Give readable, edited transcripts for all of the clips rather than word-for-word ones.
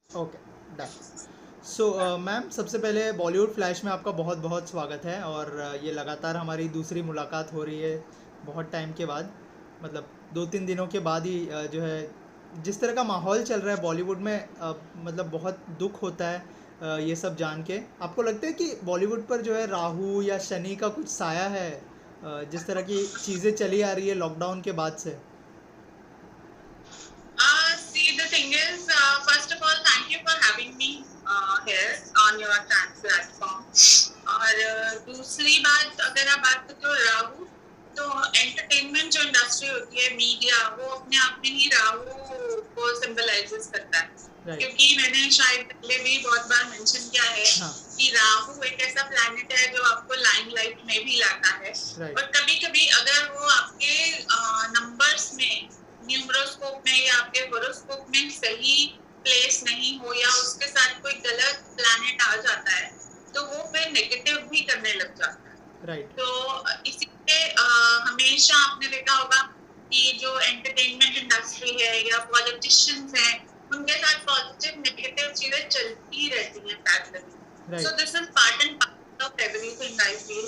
Okay, done. So ma'am, सबसे पहले Bollywood flash में आपका बहुत बहुत स्वागत है। और ये लगातार हमारी दूसरी मुलाकात हो रही है बहुत टाइम के बाद, मतलब 2-3 दिनों के बाद ही। जो है, जिस तरह का माहौल चल रहा है बॉलीवुड में, मतलब बहुत दुख होता है ये सब जान के। आपको लगता है कि बॉलीवुड पर जो है राहु या शनि का कुछ साया है, जिस तरह की चीज़ें चली आ रही है लॉकडाउन के बाद से? See, the thing is, first of all, thank you for having me here on your platform. और दूसरी बात, अगर आप बात करते हो राहु, तो एंटरटेनमेंट जो इंडस्ट्री होती है, मीडिया, वो अपने आप में ही राहु को सिंबलाइजेस करता है। राइट। क्योंकि मैंने शायद पहले भी बहुत बार मेंशन किया है हाँ। कि राहु एक ऐसा प्लैनेट है जो आपको लाइमलाइट में भी लाता है। राइट। और कभी-कभी अगर वो आपके नंबर्स में, न्यूमरोस्कोप में या आपके होरोस्कोप में सही प्लेस नहीं हो, या उसके साथ कोई गलत प्लैनेट आ जाता है, तो वो फिर नेगेटिव भी करने लग जाता है। राइट। तो इसीलिए हमेशा आपने देखा होगा कि जो एंटरटेनमेंट इंडस्ट्री है या पॉलिटिशियंस हैं, उनके साथ पॉजिटिव नेगेटिव चीजें चलती ही रहती हैं parallelly. Right. So this is part and parcel of everything, I feel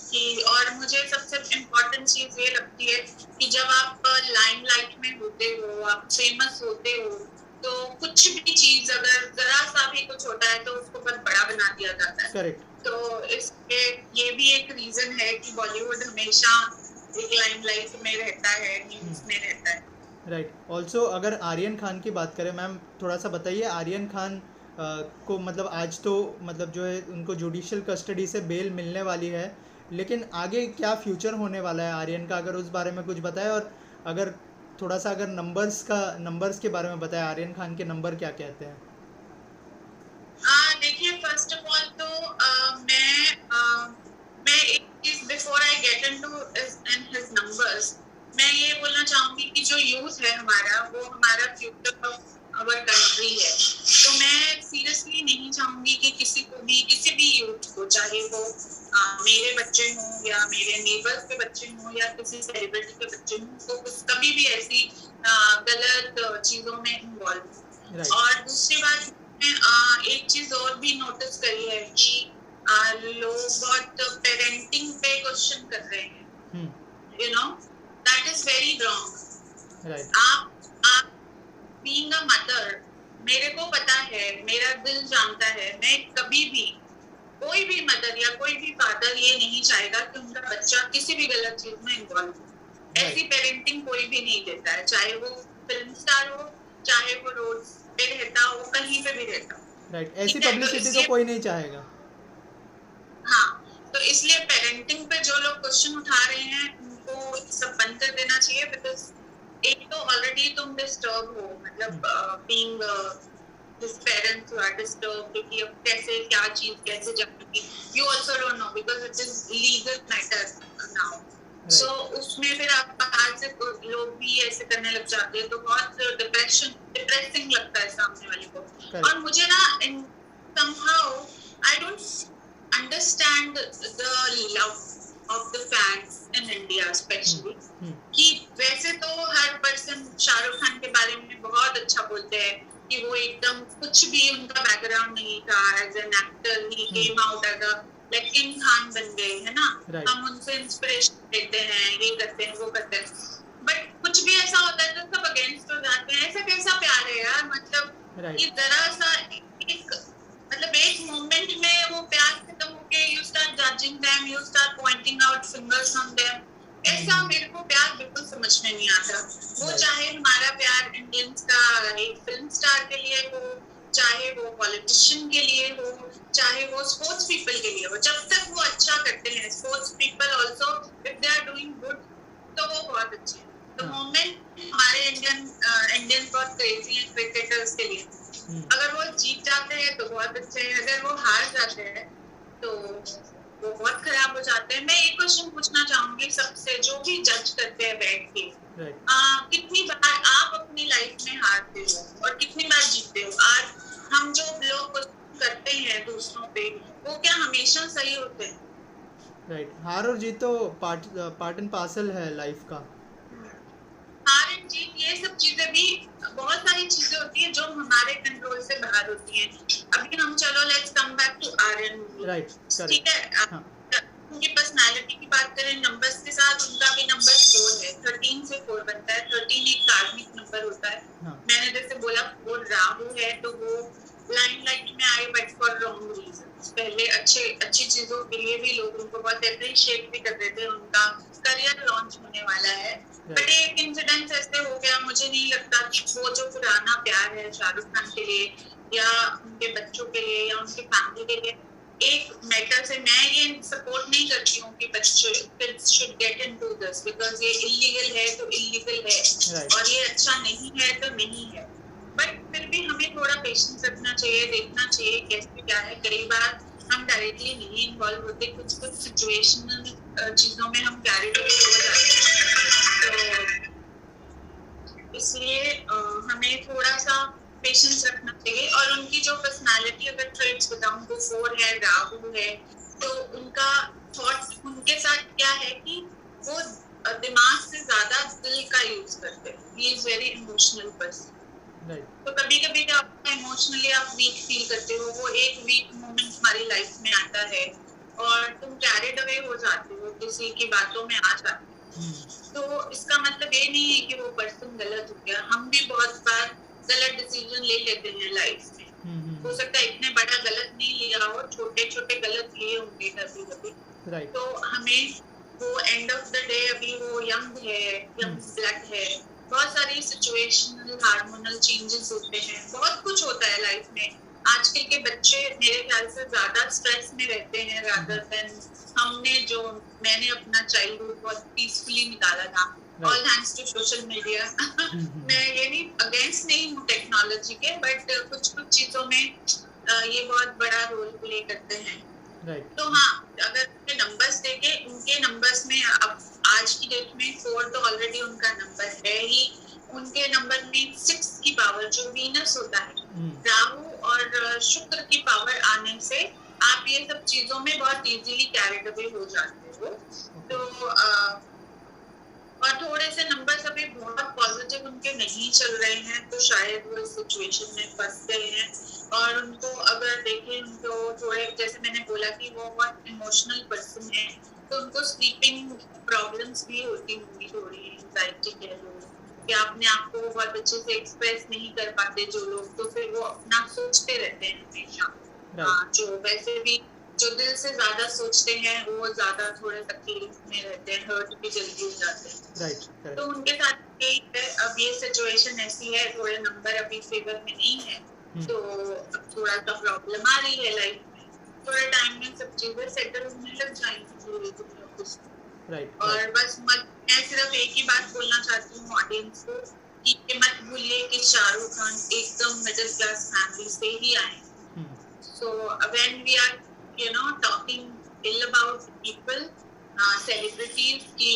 कि। और मुझे सबसे इम्पोर्टेंट चीज ये लगती है कि जब आप लाइमलाइट में होते हो, आप फेमस होते हो, तो कुछ भी चीज अगर जरा सा भी कुछ होता है तो उसको बहुत बड़ा बना दिया जाता है। करेक्ट। तो इसके ये भी एक रीजन है कि बॉलीवुड हमेशा एक लाइमलाइट में रहता है, न्यूज में रहता है। राइट। ऑल्सो अगर आर्यन खान की बात करें मैम, थोड़ा सा बताइए आर्यन खान को, मतलब आज तो मतलब जो है उनको जुडिशियल कस्टडी से बेल मिलने वाली है, लेकिन आगे क्या फ्यूचर होने वाला है आर्यन का, अगर उस बारे में कुछ बताएं। और अगर थोड़ा सा अगर नंबर्स के बारे में बताएं, आर्यन खान के नंबर क्या कहते हैं? देखिए, फर्स्ट ऑफ ऑल तो मैं एक चीज, before I get into in his numbers, मैं ये बोलना चाहूंगी कि जो यूथ है हमारा, वो हमारा फ्यूचर ऑफ आवर कंट्री है। तो मैं सीरियसली नहीं चाहूंगी कि किसी भी यूथ को, चाहे वो मेरे बच्चे हों या मेरे नेबर्स के बच्चे हों या किसी सेलिब्रिटी के बच्चे हों, तो कभी भी ऐसी गलत चीजों में इन्वॉल्व हो। राइट। और दूसरी बात, एक चीज और भी नोटिस करी है कि लोग बहुत पेरेंटिंग पे क्वेश्चन कर रहे हैं। You know, that is very wrong. Right. आप बीइंग अ मदर, मेरे को पता है, मेरा दिल जानता है, मैं कभी भी, कोई भी मदर या कोई भी फादर ये नहीं चाहेगा कि उनका बच्चा किसी भी गलत चीज में इन्वॉल्व हो। ऐसी पेरेंटिंग कोई भी नहीं देता है, चाहे वो फिल्म स्टार हो, चाहे वो रोड पे रहता हो, कहीं पे भी रहता हो। राइट। ऐसी ठीक है, तो पब्लिसिटी तो इसलिए, कोई नहीं चाहेगा। हाँ, तो इसलिए पेरेंटिंग पे जो लोग क्वेश्चन उठा रहे हैं, उनको सब बंद कर देना चाहिए। बिकॉज एक तो ऑलरेडी तुम डिस्टर्ब हो, मतलब being his parents who are disturbed कि अब कैसे क्या चीज कैसे जाएगी, you also don't know because it is legal matter now. So उसमें फिर आप बाहर से लोग भी ऐसे करने लग जाते हैं, तो बहुत डिप्रेसिंग लगता है सामने वाले को। और मुझे ना somehow I don't understand the love of the fans in India especially, कि वैसे तो हर पर्सन शाहरुख खान के बारे में बहुत अच्छा बोलते हैं कि वो एकदम कुछ भी उनका बैकग्राउंड नहीं था, as an actor he came out as a लेकिन खान बन गए, है ना। हम उनसे इंस्पिरेशन लेते हैं, ये करते हैं, वो करते हैं, बट कुछ भी ऐसा होता है तो सब अगेंस्ट हो जाते हैं। ऐसा कैसा प्यार है यार, मतलब ये जरा सा एक मोमेंट में वो प्यार खत्म होके you start judging them, you start pointing out fingers on them. ऐसा मेरे को प्यार बिल्कुल समझ में नहीं आता। वो चाहे हमारा प्यार इंडियंस का एक फिल्म स्टार के लिए हो, चाहे वो पॉलिटिशियन के लिए हो, चाहे वो स्पोर्ट्स पीपल के लिए हो, जब तक वो अच्छा करते हैं, sports people also if they are doing good, तो वो बहुत अच्छे हैं। द मोमेंट हमारे इंडियन बहुत क्रेजी हैं क्रिकेटर्स के लिए, अगर वो जीत जाते हैं तो बहुत अच्छे हैं, अगर वो हार जाते हैं तो वो बहुत खराब हो जाते हैं। मैं एक क्वेश्चन पूछना चाहूंगी सबसे, जो भी जज करते हैं बैठ के, कितनी बार आप अपनी लाइफ में हारते हो और कितनी बार जीतते हो? आज हम जो लोग करते हैं दूसरों पे, वो क्या हमेशा सही होते हैं? राइट। हार और जीत तो पार्ट एंड पार्सल है लाइफ का। हार एंड जीत ये सब चीजें भी बहुत सारी चीजें होती है जो हमारे कंट्रोल से बाहर होती हैं। अभी हम चलो let's come back to Aryan movie, right, ठीक करेक्ट। है। हाँ, उनकी पर्सनालिटी की बात करें नंबर्स के साथ, उनका भी नंबर 4 है, 13 से 4 बनता है। 13 एक कार्मिक नंबर होता है। हाँ, मैंने जैसे बोला 4 राहु है, तो वो ब्लाइंड लाइट में आए बट फॉर रॉन्ग रीजंस। पहले अच्छी चीजों के लिए भी लोग उनको बहुत अप्रिशिएट भी करते थे, उनका करियर लॉन्च होने वाला है। बट राइट, एक इंसिडेंट ऐसे हो गया, मुझे नहीं लगता कि वो जो पुराना प्यार है शाहरुख खान के लिए या उनके बच्चों के लिए या उनकी फैमिली के लिए, एक मैटर से मैं ये सपोर्ट नहीं करती हूँ कि बच्चे kids should get into this, because ये इलीगल है तो इलीगल है, राइट, और ये अच्छा नहीं है तो नहीं है। बट फिर भी हमें थोड़ा पेशेंस रखना चाहिए, देखना चाहिए कैसे क्या है। कई बार हम डायरेक्टली नहीं इन्वॉल्व होते, कुछ सिचुएशनल चीजों में हम कैरिड हो जाते हैं, तो इसलिए हमें थोड़ा सा पेशेंस रखना चाहिए। और उनकी जो पर्सनालिटी अगर ट्रेट्स बताऊं तो 4 है, राहु है, तो उनका थॉट उनके साथ क्या है कि वो दिमाग से ज्यादा दिल का यूज करते हैं। He is very emotional person. Right, तो कभी कभी जब आप इमोशनली आप वीक फील करते हो, वो एक वीक मोमेंट हमारी लाइफ में आता है और तुम कैरिड अवे हो जाते हो, किसी की बातों में आ जाते हो। तो इसका मतलब ये नहीं है कि वो पर्सन गलत हो गया। हम भी बहुत बार गलत डिसीजन ले लेते हैं लाइफ में। हो सकता है इतने बड़ा गलत नहीं लिया हो, छोटे छोटे गलत लिए होंगे कभी कभी। राइट, तो हमें वो एंड ऑफ द डे, अभी वो यंग है, यंग ब्लड है, बहुत सारी सिचुएशनल हार्मोनल चेंजेस होते हैं, बहुत कुछ होता है लाइफ में। आजकल के बच्चे मेरे ख्याल से ज्यादा स्ट्रेस में रहते हैं रादर देन मैंने अपना चाइल्डहुड बहुत पीसफुली निकाला था, all thanks to social media. मैं ये नहीं अगेंस्ट नहीं हूँ टेक्नोलॉजी के, बट कुछ चीजों में ये बहुत बड़ा रोल प्ले करते हैं। राइट, तो हाँ, अगर उनके नंबर्स देखे, उनके नंबर्स में अब आज की डेट में 4 तो ऑलरेडी उनका नंबर है ही। उनके नंबर में 6 की पावर जो वीनस होता है, राहु और शुक्र की पावर आने से आप ये सब चीजों में बहुत इजीली कैरिड अवे हो जाते हो। तो और थोड़े से नंबर्स अभी बहुत पॉजिटिव उनके नहीं चल रहे हैं, तो शायद वो इस सिचुएशन में फंस गए हैं। और उनको अगर देखें, उनको थोड़े जैसे मैंने बोला कि वो बहुत इमोशनल पर्सन है, तो उनको स्लीपिंग प्रॉब्लम्स भी होती होंगी, थोड़ी एंजाइटी कह लो, कि अपने आप को बहुत अच्छे से एक्सप्रेस नहीं कर पाते जो लोग, तो फिर वो अपना सोचते रहते हैं हमेशा। जो वैसे भी जो दिल से ज्यादा सोचते हैं वो ज्यादा थोड़े तकलीफ में रहते हैं, हर्ट भी जल्दी हो जाते हैं। राइट, तो उनके साथ यही है। अब ये सिचुएशन ऐसी है, थोड़े नंबर अभी फेवर में नहीं है, तो अब थोड़ा सा प्रॉब्लम आ रही है लाइफ में। थोड़े टाइम में सब चीजें सेटल होने लग जाएंगी। राइट, और बस मैं सिर्फ एक ही बात बोलना चाहती हूँ ऑडियंस को कि मत भूलिए कि शाहरुख खान एकदम मिडिल क्लास फैमिली से ही आए। So when we are talking ill about people, celebrities की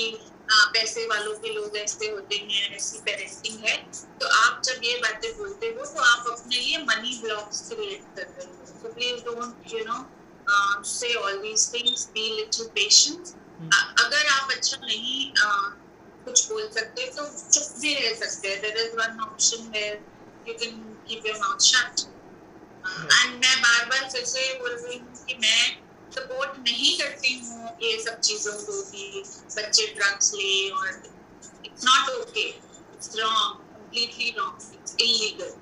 पैसे वालों के लोग ऐसे होते हैं, ऐसी पेरेंटिंग है, तो आप जब ये बातें बोलते हो तो आप अपने लिए मनी ब्लॉक्स क्रिएट कर रहे हो। So please don't say all these things, be little patient। अगर आप अच्छा नहीं कुछ बोल सकते तो चुप भी रह सकते हैं। There is one option where you can keep your mouth shut। And मैं बार बार फिर से बोल रही हूँ कि मैं सपोर्ट नहीं करती हूँ ये सब चीजों को कि बच्चे ड्रग्स ले, और it's not okay, it's wrong, completely wrong, it's illegal.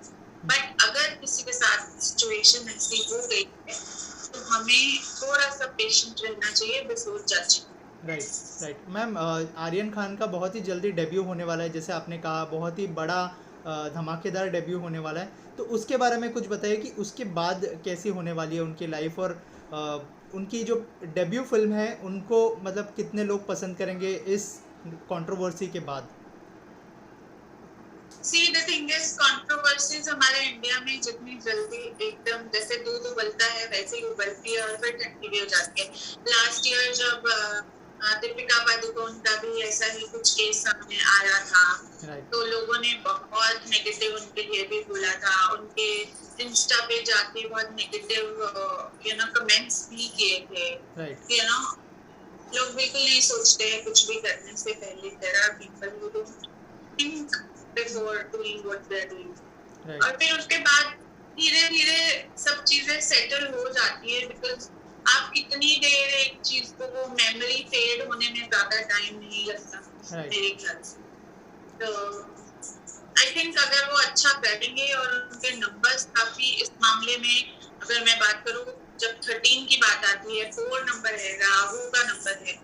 But अगर किसी के साथ सिचुएशन ऐसी हो गई है तो हमें थोड़ा सा पेशेंट रहना चाहिए before judging. Right ma'am, Aryan Khan का बहुत ही जल्दी डेब्यू होने वाला है, जैसे आपने कहा बहुत ही बड़ा धमाकेदार डेब्यू होने वाला है, तो उसके बारे में कुछ बताइए कि उसके बाद कैसी होने वाली है उनकी लाइफ, और उनकी जो डेब्यू फिल्म है उनको मतलब कितने लोग पसंद करेंगे इस कंट्रोवर्सी के बाद? See, the thing is, controversies हमारे इंडिया में जितनी जल्दी एकदम जैसे दूध उबलता है वैसे ही उबलती है और फिर ठंडी भी हो जाती है। लास्ट ईयर जब दीपिका पादुकोण का भी ऐसा ही कुछ केस सामने आया था, तो लोगों ने बहुत नेगेटिव उनके लिए भी बोला था, उनके इंस्टा पे जाके बहुत नेगेटिव कमेंट्स भी किए थे। लोग बिल्कुल नहीं सोचते हैं कुछ भी करने से पहले। there are people who don't think before doing what they are doing. Right और फिर उसके बाद धीरे धीरे सब चीजें सेटल हो जाती है, बिकॉज आप कितनी देर एक चीज को, वो मेमोरी फेड होने में ज्यादा टाइम नहीं लगता राइट मेरे ख्याल से। तो आई थिंक अगर वो अच्छा करेंगे और उनके नंबर्स काफी इस मामले में, अगर मैं बात करूँ जब 13 की बात आती है, 4 नंबर है, राहु का नंबर है,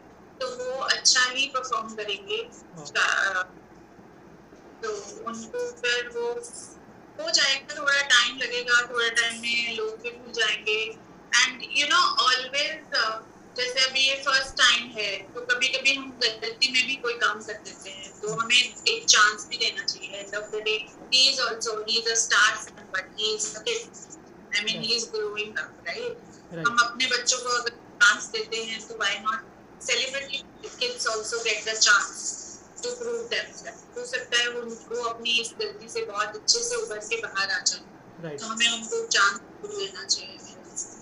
तो वो अच्छा ही परफॉर्म करेंगे। तो उनको फिर वो हो जाएगा, थोड़ा टाइम लगेगा, थोड़ा टाइम में लोग भी भूल जाएंगे। एंड यू नो ऑलवेज, जैसे अभी ये फर्स्ट टाइम है, तो कभी कभी हम गलती में भी कोई काम कर देते हैं, तो हमें एक चांस भी देना चाहिए। End of the day he is also, he is a star son, but he is a kid, I mean he is growing up, right? हम अपने बच्चों को अगर चांस देते हैं, तो why not celebrity kids also get the chance to prove themselves. हो सकता है वो अपनी इस गलती से बहुत अच्छे से उभर के बाहर आ जाए, राइट तो हमें उनको चांस देना चाहिए।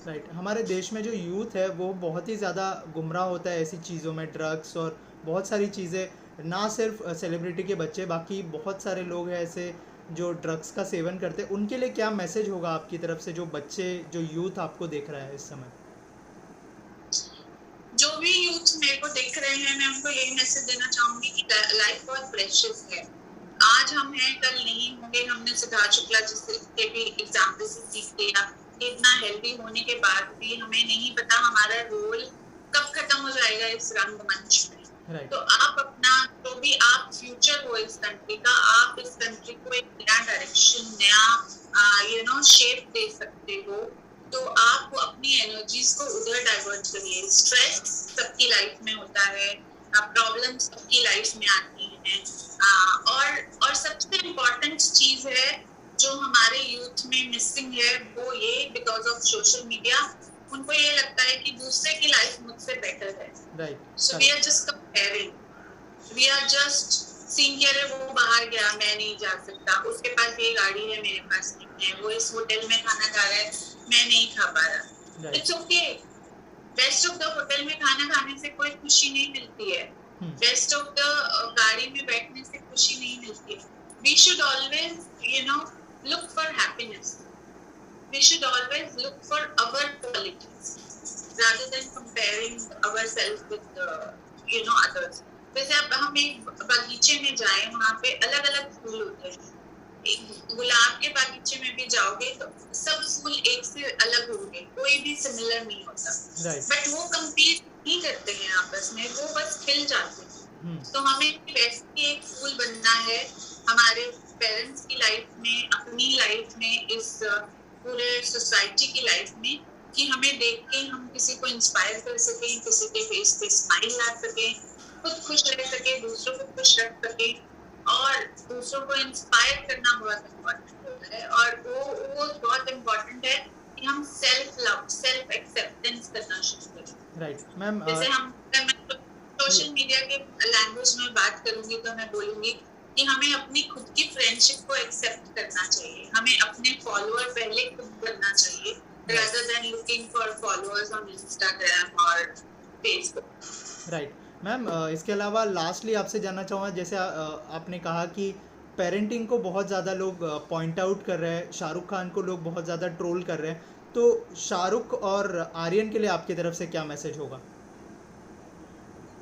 राइट हमारे देश में जो यूथ है वो बहुत ही ज़्यादा गुमराह होता है ऐसी चीज़ों में, ड्रग्स और बहुत सारी चीज़ें। ना सिर्फ सेलिब्रिटी के बच्चे, बाकी बहुत सारे लोग हैं ऐसे जो ड्रग्स का सेवन करते हैं। उनके लिए क्या मैसेज होगा आपकी तरफ से, जो बच्चे, जो यूथ आपको देख रहा है इस समय? जो भी यूथ मेरे को देख रहे हैं, मैं उनको यही मैसेज देना चाहूंगी कि लाइफ बहुत प्रेशियस है। आज हम हैं, कल नहीं होंगे। हमने सिद्धार्थ शुक्ला जिसके भी एग्जाम्पल से सीख लिया कि इतना हेल्दी होने के बाद भी हमें नहीं पता हमारा रोल कब खत्म हो जाएगा इस रंगमंच में। राइट तो आप अपना, जो भी आप फ्यूचर हो इस कंट्री का, आप इस कंट्री को एक नया डायरेक्शन, नया शेप दे सकते हो। तो आप अपनी एनर्जीज को उधर डाइवर्ट करिए। स्ट्रेस सबकी लाइफ में होता है, प्रॉब्लम सबकी लाइफ में आती है, और सबसे इम्पोर्टेंट चीज है जो हमारे यूथ में मिसिंग है, वो ये बिकॉज ऑफ सोशल मीडिया, उनको ये लगता है कि दूसरे की लाइफ मुझसे बेटर है। Right so we are just comparing, we are just seeing कि अरे वो बाहर गया, मैं नहीं जा सकता, उसके पास ये गाड़ी है, मेरे पास नहीं है, वो इस होटल में खाना खा रहा है, मैं नहीं खा पा रहा। It's okay, best of the hotel में खाना खाने से कोई खुशी नहीं मिलती है, बेस्ट ऑफ द गाड़ी में बैठने से खुशी नहीं मिलती है। We should always look for happiness. We should always look for our qualities rather than comparing ourselves with others. जैसे अब हम एक बगीचे में जाएं, वहाँ पे अलग अलग फूल होते हैं। गुलाब के बगीचे में भी जाओगे तो सब फूल एक से अलग होंगे, कोई भी सिमिलर नहीं होता। बट वो कंपीट नहीं करते हैं आपस में, वो बस खिल जाते हैं। तो हमें वैसे एक फूल बनना है हमारे पेरेंट्स की लाइफ में, अपनी लाइफ में, इस पूरे सोसाइटी की लाइफ में, कि हमें देख के हम किसी को इंस्पायर कर सकें, किसी के फेस पे स्माइल ला सकें, खुद खुश रह सके, दूसरों को खुश रख सके। और दूसरों को इंस्पायर करना बहुत इम्पोर्टेंट होता है, और वो बहुत इम्पोर्टेंट है कि हम सेल्फ लव, सेल्फ एक्सेप्टेंस करना शुरू करें। राइट मैम, जैसे हम सोशल मीडिया के लैंग्वेज में बात करूंगी तो मैं बोलूंगी कि हमें अपनी खुद की फ्रेंडशिप को एक्सेप्ट करना चाहिए, हमें अपने फॉलोअर पहले खुद बनना चाहिए rather than looking for followers on Instagram और Facebook. राइट मैम, इसके अलावा लास्टली आपसे जानना चाहूँगा, जैसे आपने कहा कि पेरेंटिंग को बहुत ज़्यादा लोग पॉइंट आउट कर रहे हैं, शाहरुख खान को लोग बहुत ज़्यादा ट्रोल कर रहे हैं, तो शाहरुख और आर्यन के लिए आपकी तरफ से क्या मैसेज होगा?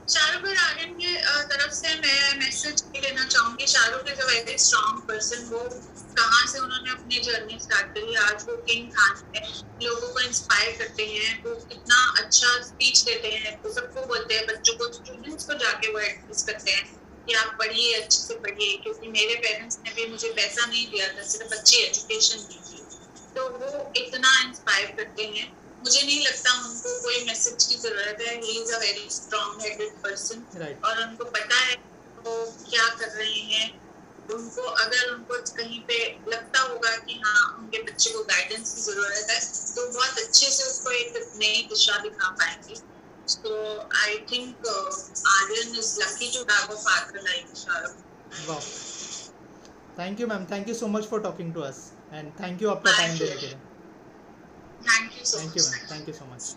शाहरुख और आर्यन के तरफ से मैं मैसेज देना चाहूंगी, Shahrukh is a very strong person. वो कहाँ से उन्होंने अपनी जर्नी स्टार्ट करी, आज वो किंग खान है, लोगों को इंस्पायर करते हैं, वो कितना अच्छा स्पीच देते हैं, तो सबको बोलते हैं, बच्चों को, स्टूडेंट्स को जाके वो एडवाइस करते हैं कि आप पढ़िए, अच्छे से पढ़िए, क्योंकि मेरे पेरेंट्स ने भी मुझे पैसा नहीं दिया था, सिर्फ अच्छी एजुकेशन दी थी। तो वो इतना इंस्पायर करते हैं, मुझे नहीं लगता उनको कोई मैसेज की जरूरत है। ही is a very strong headed person, और उनको पता है वो क्या कर रहे हैं। उनको अगर उनको कहीं पे लगता होगा कि हाँ उनके बच्चे को गाइडेंस की जरूरत है, तो बहुत अच्छे से उसको एक नई दिशा दिखा पाएंगे। So I think Aryan is lucky to have a father like Shahrukh. Wow. Thank you ma'am, thank you so much for talking to us and thank you आपका टाइम देने के लिए। Thank you so much. Thank you ma'am, thank you so much.